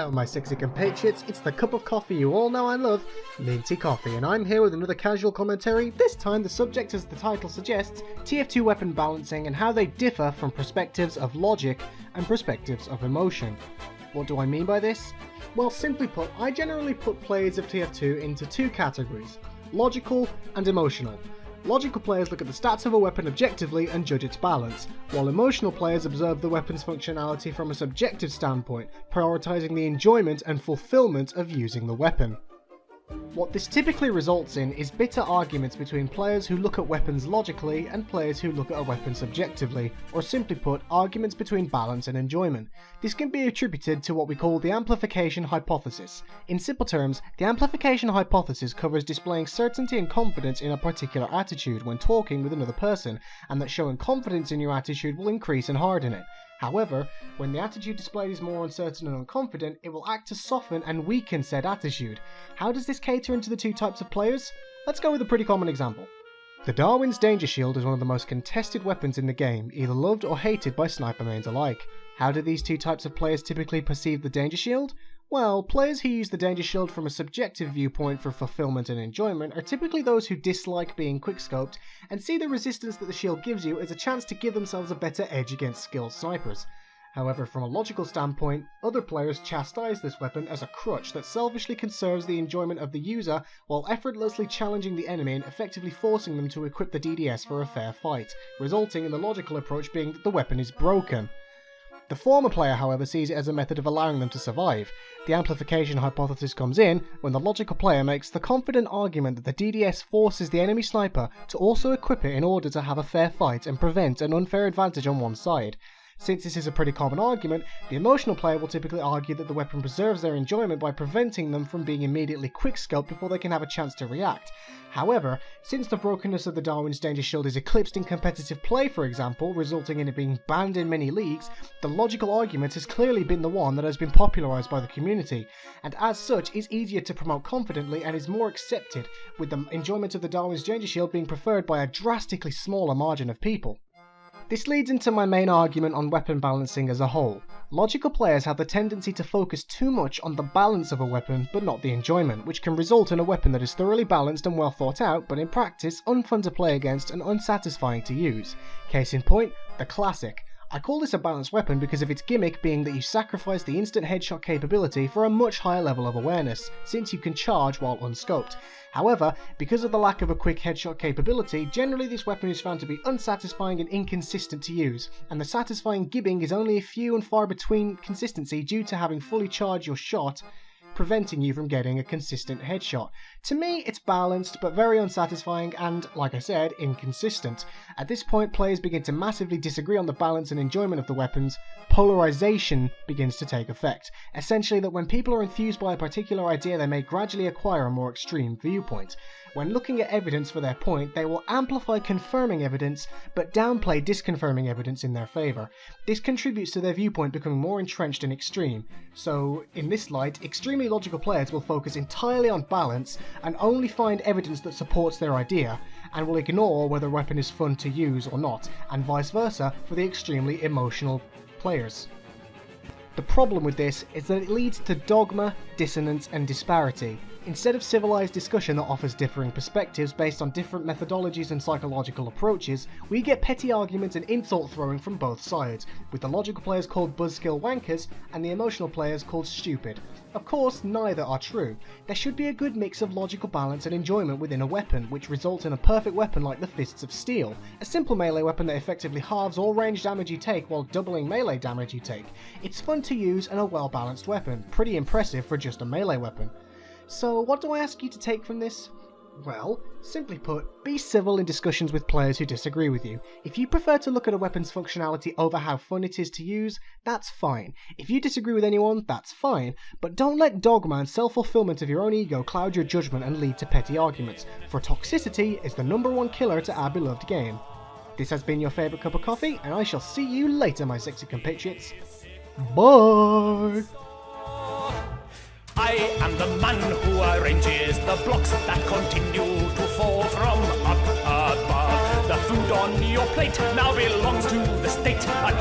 Hello my sexy compatriots, it's the cup of coffee you all know I love, Minty Coffee, and I'm here with another casual commentary. This time the subject, as the title suggests, TF2 weapon balancing and how they differ from perspectives of logic and perspectives of emotion. What do I mean by this? Well, simply put, I generally put players of TF2 into two categories, logical and emotional. Logical players look at the stats of a weapon objectively and judge its balance, while emotional players observe the weapon's functionality from a subjective standpoint, prioritizing the enjoyment and fulfillment of using the weapon. What this typically results in is bitter arguments between players who look at weapons logically and players who look at a weapon subjectively, or simply put, arguments between balance and enjoyment. This can be attributed to what we call the amplification hypothesis. In simple terms, the amplification hypothesis covers displaying certainty and confidence in a particular attitude when talking with another person, and that showing confidence in your attitude will increase and harden it. However, when the attitude displayed is more uncertain and unconfident, it will act to soften and weaken said attitude. How does this cater into the two types of players? Let's go with a pretty common example. The Darwin's Danger Shield is one of the most contested weapons in the game, either loved or hated by sniper mains alike. How do these two types of players typically perceive the Danger Shield? Well, players who use the Danger Shield from a subjective viewpoint for fulfillment and enjoyment are typically those who dislike being quickscoped and see the resistance that the shield gives you as a chance to give themselves a better edge against skilled snipers. However, from a logical standpoint, other players chastise this weapon as a crutch that selfishly conserves the enjoyment of the user while effortlessly challenging the enemy and effectively forcing them to equip the DDS for a fair fight, resulting in the logical approach being that the weapon is broken. The former player, however, sees it as a method of allowing them to survive. The amplification hypothesis comes in when the logical player makes the confident argument that the DDS forces the enemy sniper to also equip it in order to have a fair fight and prevent an unfair advantage on one side. Since this is a pretty common argument, the emotional player will typically argue that the weapon preserves their enjoyment by preventing them from being immediately quickscoped before they can have a chance to react. However, since the brokenness of the Darwin's Danger Shield is eclipsed in competitive play, for example, resulting in it being banned in many leagues, the logical argument has clearly been the one that has been popularised by the community, and as such is easier to promote confidently and is more accepted, with the enjoyment of the Darwin's Danger Shield being preferred by a drastically smaller margin of people. This leads into my main argument on weapon balancing as a whole. Logical players have the tendency to focus too much on the balance of a weapon but not the enjoyment, which can result in a weapon that is thoroughly balanced and well thought out, but in practice unfun to play against and unsatisfying to use. Case in point, the classic. I call this a balanced weapon because of its gimmick being that you sacrifice the instant headshot capability for a much higher level of awareness, since you can charge while unscoped. However, because of the lack of a quick headshot capability, generally this weapon is found to be unsatisfying and inconsistent to use, and the satisfying gibbing is only a few and far between consistency due to having fully charged your shot, preventing you from getting a consistent headshot. To me, it's balanced, but very unsatisfying and, like I said, inconsistent. At this point, players begin to massively disagree on the balance and enjoyment of the weapons. Polarization begins to take effect. Essentially that when people are enthused by a particular idea, they may gradually acquire a more extreme viewpoint. When looking at evidence for their point, they will amplify confirming evidence, but downplay disconfirming evidence in their favour. This contributes to their viewpoint becoming more entrenched and extreme. So, in this light, extremely logical players will focus entirely on balance and only find evidence that supports their idea, and will ignore whether a weapon is fun to use or not, and vice versa for the extremely emotional players. The problem with this is that it leads to dogma, dissonance and disparity. Instead of civilized discussion that offers differing perspectives based on different methodologies and psychological approaches, we get petty arguments and insult throwing from both sides, with the logical players called buzzkill wankers and the emotional players called stupid. Of course, neither are true. There should be a good mix of logical balance and enjoyment within a weapon, which results in a perfect weapon like the Fists of Steel, a simple melee weapon that effectively halves all range damage you take while doubling melee damage you take. It's fun to use and a well balanced weapon, pretty impressive for just a melee weapon. So what do I ask you to take from this? Well, simply put, be civil in discussions with players who disagree with you. If you prefer to look at a weapon's functionality over how fun it is to use, that's fine. If you disagree with anyone, that's fine. But don't let dogma and self-fulfillment of your own ego cloud your judgment and lead to petty arguments, for toxicity is the #1 killer to our beloved game. This has been your favourite cup of coffee, and I shall see you later, my sexy compatriots. Bye! I am the man who arranges the blocks that continue to fall from up above. The food on your plate now belongs to the state. A